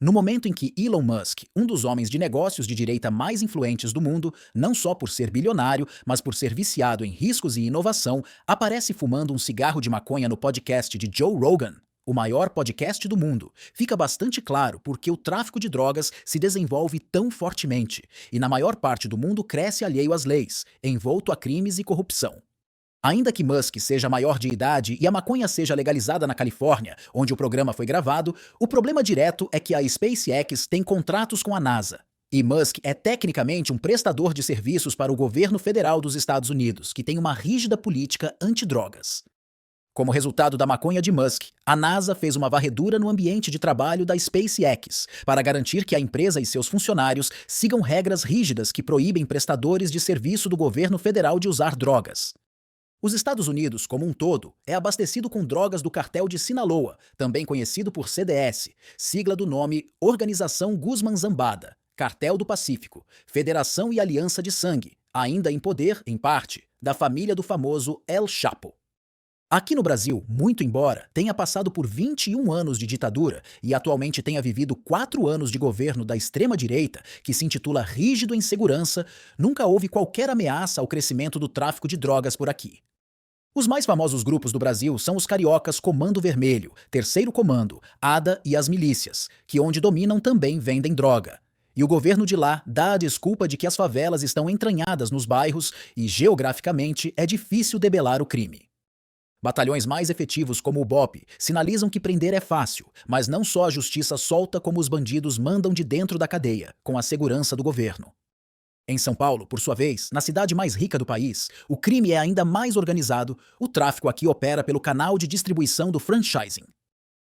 No momento em que Elon Musk, um dos homens de negócios de direita mais influentes do mundo, não só por ser bilionário, mas por ser viciado em riscos e inovação, aparece fumando um cigarro de maconha no podcast de Joe Rogan, o maior podcast do mundo, fica bastante claro por que o tráfico de drogas se desenvolve tão fortemente e na maior parte do mundo cresce alheio às leis, envolto a crimes e corrupção. Ainda que Musk seja maior de idade e a maconha seja legalizada na Califórnia, onde o programa foi gravado, o problema direto é que a SpaceX tem contratos com a NASA. E Musk é tecnicamente um prestador de serviços para o governo federal dos Estados Unidos, que tem uma rígida política antidrogas. Como resultado da maconha de Musk, a NASA fez uma varredura no ambiente de trabalho da SpaceX para garantir que a empresa e seus funcionários sigam regras rígidas que proíbem prestadores de serviço do governo federal de usar drogas. Os Estados Unidos, como um todo, é abastecido com drogas do cartel de Sinaloa, também conhecido por CDS, sigla do nome Organização Guzmán Zambada, Cartel do Pacífico, Federação e Aliança de Sangue, ainda em poder, em parte, da família do famoso El Chapo. Aqui no Brasil, muito embora tenha passado por 21 anos de ditadura e atualmente tenha vivido 4 anos de governo da extrema-direita, que se intitula Rígido em Segurança, nunca houve qualquer ameaça ao crescimento do tráfico de drogas por aqui. Os mais famosos grupos do Brasil são os cariocas Comando Vermelho, Terceiro Comando, ADA e as milícias, que onde dominam também vendem droga. E o governo de lá dá a desculpa de que as favelas estão entranhadas nos bairros e, geograficamente, é difícil debelar o crime. Batalhões mais efetivos como o BOPE sinalizam que prender é fácil, mas não só a justiça solta como os bandidos mandam de dentro da cadeia, com a segurança do governo. Em São Paulo, por sua vez, na cidade mais rica do país, o crime é ainda mais organizado, o tráfico aqui opera pelo canal de distribuição do franchising.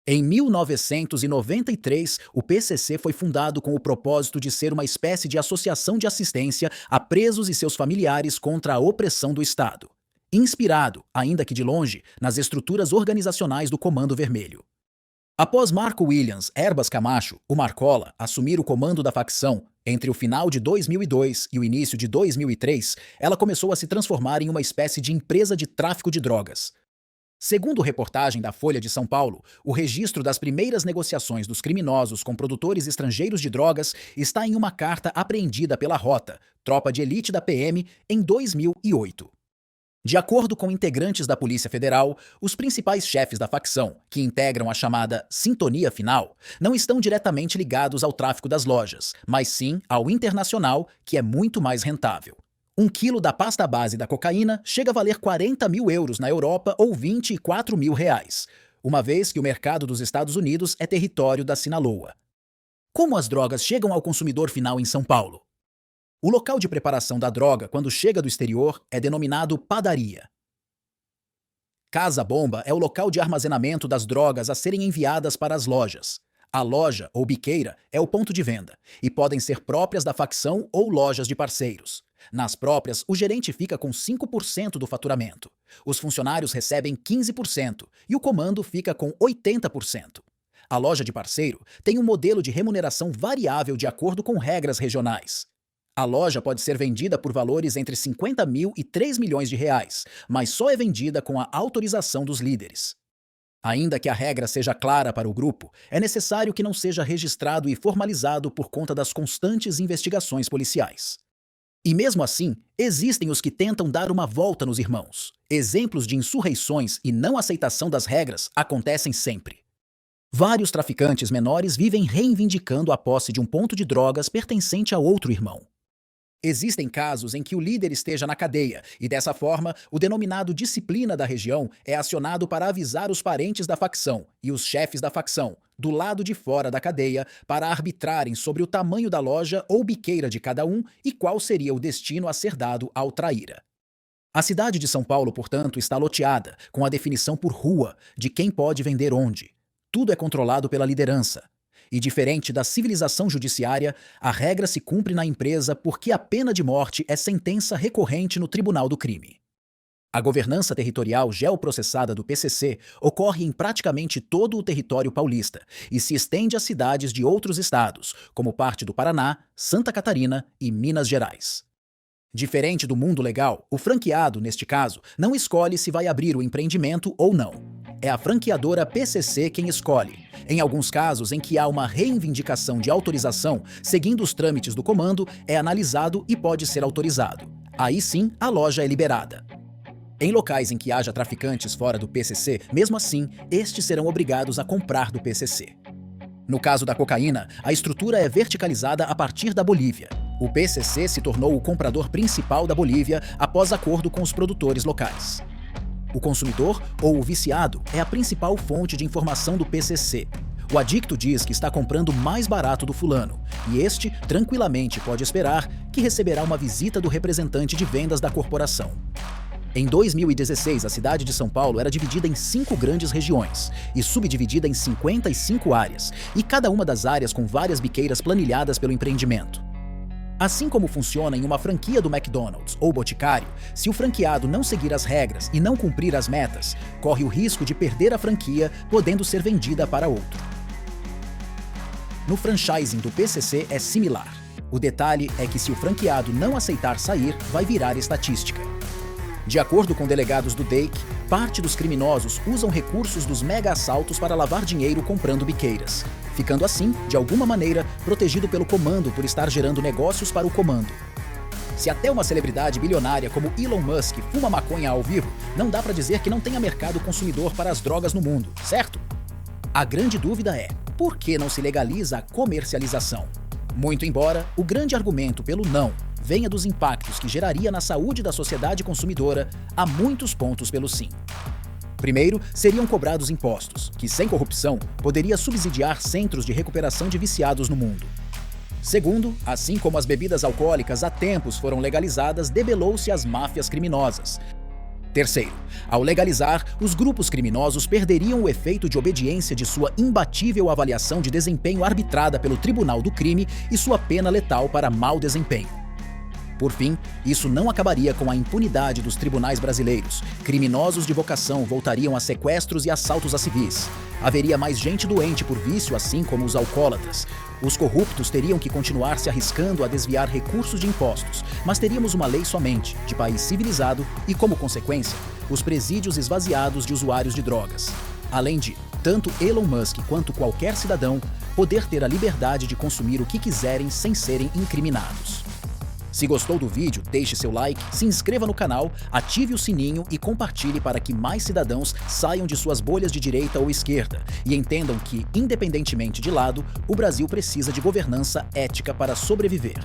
Em 1993, o PCC foi fundado com o propósito de ser uma espécie de associação de assistência a presos e seus familiares contra a opressão do Estado. Inspirado, ainda que de longe, nas estruturas organizacionais do Comando Vermelho. Após Marco Williams Herbas Camacho, o Marcola, assumir o comando da facção, entre o final de 2002 e o início de 2003, ela começou a se transformar em uma espécie de empresa de tráfico de drogas. Segundo reportagem da Folha de São Paulo, o registro das primeiras negociações dos criminosos com produtores estrangeiros de drogas está em uma carta apreendida pela Rota, tropa de elite da PM, em 2008. De acordo com integrantes da Polícia Federal, os principais chefes da facção, que integram a chamada Sintonia Final, não estão diretamente ligados ao tráfico das lojas, mas sim ao internacional, que é muito mais rentável. 1 quilo da pasta base da cocaína chega a valer 40 mil euros na Europa ou 24 mil reais, uma vez que o mercado dos Estados Unidos é território da Sinaloa. Como as drogas chegam ao consumidor final em São Paulo? O local de preparação da droga, quando chega do exterior, é denominado padaria. Casa-bomba é o local de armazenamento das drogas a serem enviadas para as lojas. A loja, ou biqueira, é o ponto de venda, e podem ser próprias da facção ou lojas de parceiros. Nas próprias, o gerente fica com 5% do faturamento. Os funcionários recebem 15% e o comando fica com 80%. A loja de parceiro tem um modelo de remuneração variável de acordo com regras regionais. A loja pode ser vendida por valores entre 50 mil e 3 milhões de reais, mas só é vendida com a autorização dos líderes. Ainda que a regra seja clara para o grupo, é necessário que não seja registrado e formalizado por conta das constantes investigações policiais. E mesmo assim, existem os que tentam dar uma volta nos irmãos. Exemplos de insurreições e não aceitação das regras acontecem sempre. Vários traficantes menores vivem reivindicando a posse de um ponto de drogas pertencente a outro irmão. Existem casos em que o líder esteja na cadeia e, dessa forma, o denominado disciplina da região é acionado para avisar os parentes da facção e os chefes da facção, do lado de fora da cadeia, para arbitrarem sobre o tamanho da loja ou biqueira de cada um e qual seria o destino a ser dado ao traíra. A cidade de São Paulo, portanto, está loteada, com a definição por rua de quem pode vender onde. Tudo é controlado pela liderança. E diferente da civilização judiciária, a regra se cumpre na empresa porque a pena de morte é sentença recorrente no Tribunal do Crime. A governança territorial geoprocessada do PCC ocorre em praticamente todo o território paulista e se estende a cidades de outros estados, como parte do Paraná, Santa Catarina e Minas Gerais. Diferente do mundo legal, o franqueado, neste caso, não escolhe se vai abrir o empreendimento ou não. É a franqueadora PCC quem escolhe. Em alguns casos em que há uma reivindicação de autorização, seguindo os trâmites do comando, é analisado e pode ser autorizado. Aí sim, a loja é liberada. Em locais em que haja traficantes fora do PCC, mesmo assim, estes serão obrigados a comprar do PCC. No caso da cocaína, a estrutura é verticalizada a partir da Bolívia. O PCC se tornou o comprador principal da Bolívia após acordo com os produtores locais. O consumidor, ou o viciado, é a principal fonte de informação do PCC. O adicto diz que está comprando mais barato do fulano, e este tranquilamente pode esperar que receberá uma visita do representante de vendas da corporação. Em 2016, a cidade de São Paulo era dividida em 5 grandes regiões e subdividida em 55 áreas, e cada uma das áreas com várias biqueiras planilhadas pelo empreendimento. Assim como funciona em uma franquia do McDonald's ou Boticário, se o franqueado não seguir as regras e não cumprir as metas, corre o risco de perder a franquia, podendo ser vendida para outro. No franchising do PCC é similar. O detalhe é que se o franqueado não aceitar sair, vai virar estatística. De acordo com delegados do DEIC, parte dos criminosos usam recursos dos mega-assaltos para lavar dinheiro comprando biqueiras, ficando assim, de alguma maneira, protegido pelo comando por estar gerando negócios para o comando. Se até uma celebridade bilionária como Elon Musk fuma maconha ao vivo, não dá para dizer que não tenha mercado consumidor para as drogas no mundo, certo? A grande dúvida é, por que não se legaliza a comercialização? Muito embora o grande argumento pelo não venha dos impactos que geraria na saúde da sociedade consumidora, há muitos pontos pelo sim. Primeiro, seriam cobrados impostos, que sem corrupção poderia subsidiar centros de recuperação de viciados no mundo. Segundo, assim como as bebidas alcoólicas há tempos foram legalizadas, debelou-se as máfias criminosas. Terceiro, ao legalizar, os grupos criminosos perderiam o efeito de obediência de sua imbatível avaliação de desempenho arbitrada pelo Tribunal do Crime e sua pena letal para mau desempenho. Por fim, isso não acabaria com a impunidade dos tribunais brasileiros. Criminosos de vocação voltariam a sequestros e assaltos a civis. Haveria mais gente doente por vício, assim como os alcoólatras. Os corruptos teriam que continuar se arriscando a desviar recursos de impostos, mas teríamos uma lei somente, de país civilizado e, como consequência, os presídios esvaziados de usuários de drogas. Além de, tanto Elon Musk quanto qualquer cidadão, poder ter a liberdade de consumir o que quiserem sem serem incriminados. Se gostou do vídeo, deixe seu like, se inscreva no canal, ative o sininho e compartilhe para que mais cidadãos saiam de suas bolhas de direita ou esquerda e entendam que, independentemente de lado, o Brasil precisa de governança ética para sobreviver.